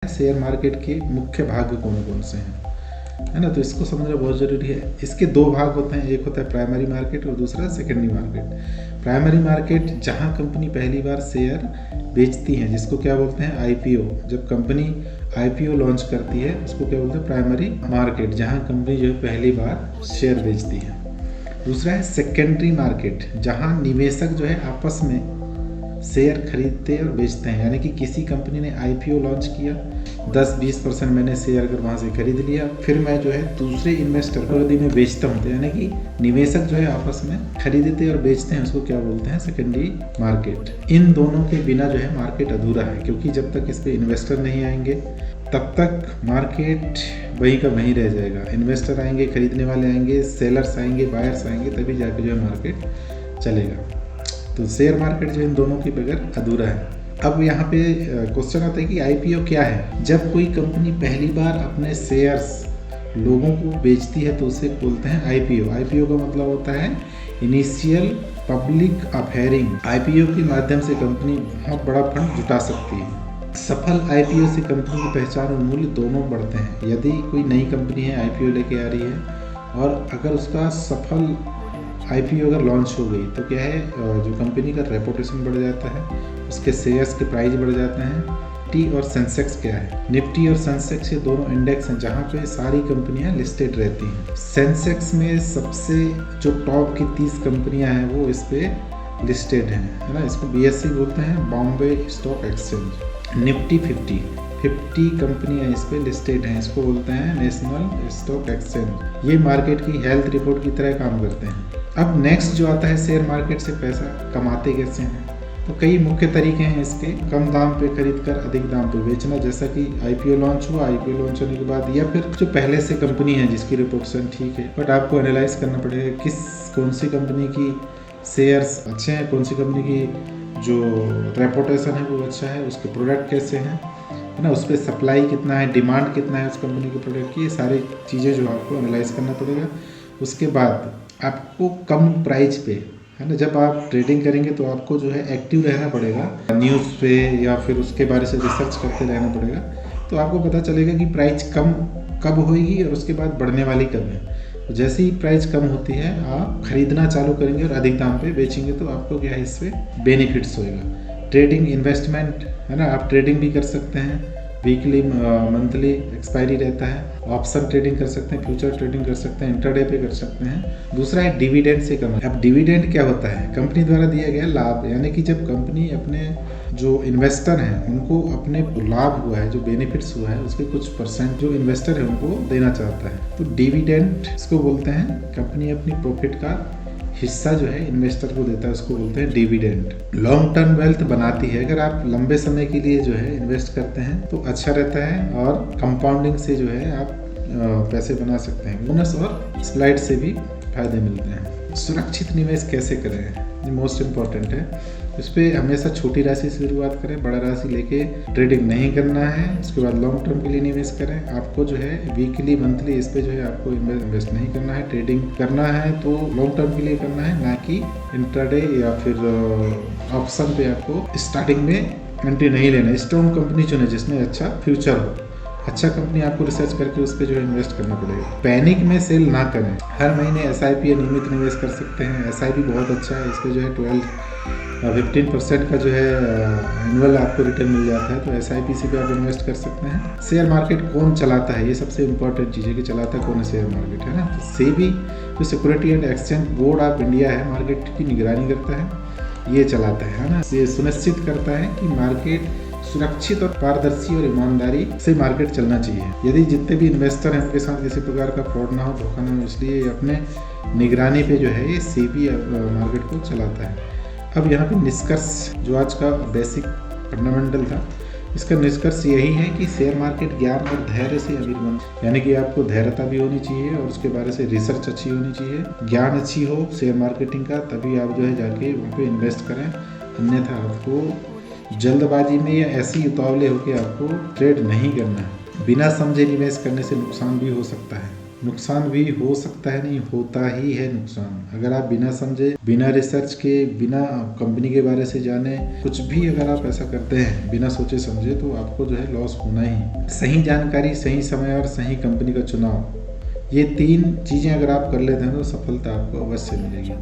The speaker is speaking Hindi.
शेयर मार्केट के मुख्य भाग कौन कौन से हैं, है ना। तो इसको समझना बहुत ज़रूरी है। इसके दो भाग होते हैं, एक होता है प्राइमरी मार्केट और दूसरा सेकेंडरी मार्केट। प्राइमरी मार्केट जहां कंपनी पहली बार शेयर बेचती है, जिसको क्या बोलते हैं आईपीओ। जब कंपनी आईपीओ लॉन्च करती है उसको क्या बोलते हैं प्राइमरी मार्केट, जहां कंपनी जो है पहली बार शेयर बेचती है। दूसरा है सेकेंडरी मार्केट, जहां निवेशक जो है आपस में शेयर खरीदते और बेचते हैं। यानी कि किसी कंपनी ने आईपीओ लॉन्च किया, 10-20% मैंने शेयर अगर वहाँ से खरीद लिया, फिर मैं जो है दूसरे इन्वेस्टर को यदि मैं बेचता हूँ, तो यानी कि निवेशक जो है आपस में खरीदते और बेचते हैं, उसको क्या बोलते हैं सेकेंडरी मार्केट। इन दोनों के बिना जो है मार्केट अधूरा है, क्योंकि जब तक इस पर इन्वेस्टर नहीं आएंगे तब तक मार्केट वहीं का वहीं रह जाएगा। इन्वेस्टर आएंगे, खरीदने वाले आएंगे, सेलर्स आएंगे, बायर्स आएंगे, तभी जाके जो है मार्केट चलेगा। तो शेयर मार्केट जो इन दोनों के बगैर अधूरा है। अब यहाँ पे क्वेश्चन आता है कि आईपीओ क्या है। जब कोई कंपनी पहली बार अपने शेयर्स लोगों को बेचती है तो उसे बोलते हैं आईपीओ। आईपीओ का मतलब होता है इनिशियल पब्लिक ऑफरिंग। आईपीओ के माध्यम से कंपनी बहुत बड़ा फंड जुटा सकती है। सफल आईपीओ से कंपनी की पहचान और मूल्य दोनों बढ़ते हैं। यदि कोई नई कंपनी है आईपीओ लेके आ रही है और अगर उसका सफल आईपीओ अगर लॉन्च हो गई तो क्या है, जो कंपनी का रेपुटेशन बढ़ जाता है, उसके शेयर्स के प्राइस बढ़ जाते हैं। निफ्टी और सेंसेक्स क्या है, निफ्टी और सेंसेक्स ये दोनों इंडेक्स हैं जहाँ पे सारी कंपनियां लिस्टेड रहती हैं। सेंसेक्स में सबसे जो टॉप की 30 कंपनियां हैं वो इस पे लिस्टेड हैं, है ना। इसको बीएसई बोलते हैं, बॉम्बे स्टॉक एक्सचेंज। निफ्टी 50 कंपनियां इस पे लिस्टेड हैं, इसको बोलते हैं नेशनल स्टॉक एक्सचेंज। ये मार्केट की हेल्थ रिपोर्ट की तरह काम करते हैं। अब नेक्स्ट जो आता है शेयर मार्केट से पैसा कमाते कैसे हैं, तो कई मुख्य तरीके हैं इसके। कम दाम पे खरीद कर अधिक दाम पे बेचना, जैसा कि आईपीओ लॉन्च हुआ, आईपीओ लॉन्च होने के बाद, या फिर जो पहले से कंपनी है जिसकी रिपोर्टेशन ठीक है बट आपको एनालाइज करना पड़ेगा कौन सी कंपनी की शेयर्स अच्छे हैं, कौन सी कंपनी की जो रेपुटेशन है वो अच्छा है, उसके प्रोडक्ट कैसे हैं, है ना, उस पर सप्लाई कितना है, डिमांड कितना है उस कंपनी के प्रोडक्ट की। ये सारी चीज़ें जो आपको एनालाइज करना पड़ेगा। उसके बाद आपको कम प्राइस पे, है ना, जब आप ट्रेडिंग करेंगे तो आपको जो है एक्टिव रहना पड़ेगा, न्यूज़ पे या फिर उसके बारे से रिसर्च करते रहना पड़ेगा। तो आपको पता चलेगा कि प्राइस कम कब होएगी और उसके बाद बढ़ने वाली कब है। तो जैसे ही प्राइस कम होती है आप खरीदना चालू करेंगे और अधिक दाम पे बेचेंगे तो आपको क्या है इससे बेनिफिट्स होएगा। ट्रेडिंग इन्वेस्टमेंट, है ना, आप ट्रेडिंग भी कर सकते हैं, वीकली मंथली एक्सपायरी रहता है। ऑप्शन ट्रेडिंग कर सकते हैं, फ्यूचर ट्रेडिंग कर सकते हैं, इंट्राडे पे कर सकते हैं। दूसरा है डिविडेंड से कमाई। अब डिविडेंड क्या होता है, कंपनी द्वारा दिया गया लाभ, यानी कि जब कंपनी अपने जो इन्वेस्टर हैं उनको अपने लाभ हुआ है, जो बेनिफिट्स हुआ है, उसके कुछ परसेंट जो इन्वेस्टर है उनको देना चाहता है, तो डिविडेंड इसको बोलते हैं। कंपनी अपनी प्रॉफिट का हिस्सा जो है इन्वेस्टर को देता है, उसको बोलते हैं डिविडेंड। लॉन्ग टर्म वेल्थ बनाती है। अगर आप लंबे समय के लिए जो है इन्वेस्ट करते हैं तो अच्छा रहता है और कंपाउंडिंग से जो है आप पैसे बना सकते हैं। बोनस और स्लाइड से भी फायदे मिलते हैं। सुरक्षित निवेश कैसे करें, ये मोस्ट इम्पॉर्टेंट है। इस पर हमेशा छोटी राशि से शुरुआत करें, बड़ा राशि लेके ट्रेडिंग नहीं करना है। उसके बाद लॉन्ग टर्म के लिए निवेश करें। आपको जो है वीकली मंथली इस पे जो है आपको इन्वेस्ट नहीं करना है। ट्रेडिंग करना है तो लॉन्ग टर्म के लिए करना है, ना कि इंट्राडे या फिर ऑप्शन पे आपको स्टार्टिंग में एंट्री नहीं लेना। स्ट्रॉन्ग कंपनी चुने जिसमें अच्छा फ्यूचर हो। अच्छा कंपनी आपको रिसर्च करके उस पर जो है इन्वेस्ट करना पड़ेगा। पैनिक में सेल ना करें। हर महीने एसआईपी या नियमित निवेश कर सकते हैं। एसआईपी बहुत अच्छा है, इस पर जो है 15% का जो है एनुअल आपको रिटर्न मिल जाता है, तो एसआईपी से भी आप इन्वेस्ट कर सकते हैं। शेयर मार्केट कौन चलाता है, ये सबसे इंपॉर्टेंट चीज़ है कि चलाता कौन है शेयर मार्केट, है ना। तो सेबी जो security and exchange board of India है, मार्केट की निगरानी करता है, ये चलाता है ना। ये सुनिश्चित करता है कि मार्केट सुरक्षित और पारदर्शी और ईमानदारी से मार्केट चलना चाहिए। यदि जितने भी इन्वेस्टर हैं उनके साथ किसी प्रकार का फ्रॉड ना हो, धोखा ना हो, इसलिए अपने निगरानी पे जो है ये सेबी मार्केट को चलाता है। अब यहाँ पे निष्कर्ष जो आज का बेसिक फंडामेंटल था, इसका निष्कर्ष यही है कि शेयर मार्केट ज्ञान और धैर्य से अमीर बन, यानी कि आपको धैर्यता भी होनी चाहिए और उसके बारे से रिसर्च अच्छी होनी चाहिए, ज्ञान अच्छी हो शेयर मार्केटिंग का, तभी आप जो है जाके वहाँ पे इन्वेस्ट करें। अन्यथा आपको जल्दबाजी में या ऐसी उतावले होकर आपको ट्रेड नहीं करना है। बिना समझे निवेश करने से नुकसान भी हो सकता है। नुकसान भी हो सकता है, नहीं होता ही है नुकसान। अगर आप बिना समझे, बिना रिसर्च के, बिना कंपनी के बारे से जाने कुछ भी अगर आप ऐसा करते हैं बिना सोचे समझे, तो आपको जो है लॉस होना ही। सही जानकारी, सही समय और सही कंपनी का चुनाव, ये 3 चीज़ें अगर आप कर लेते हैं तो सफलता आपको अवश्य मिलेगी।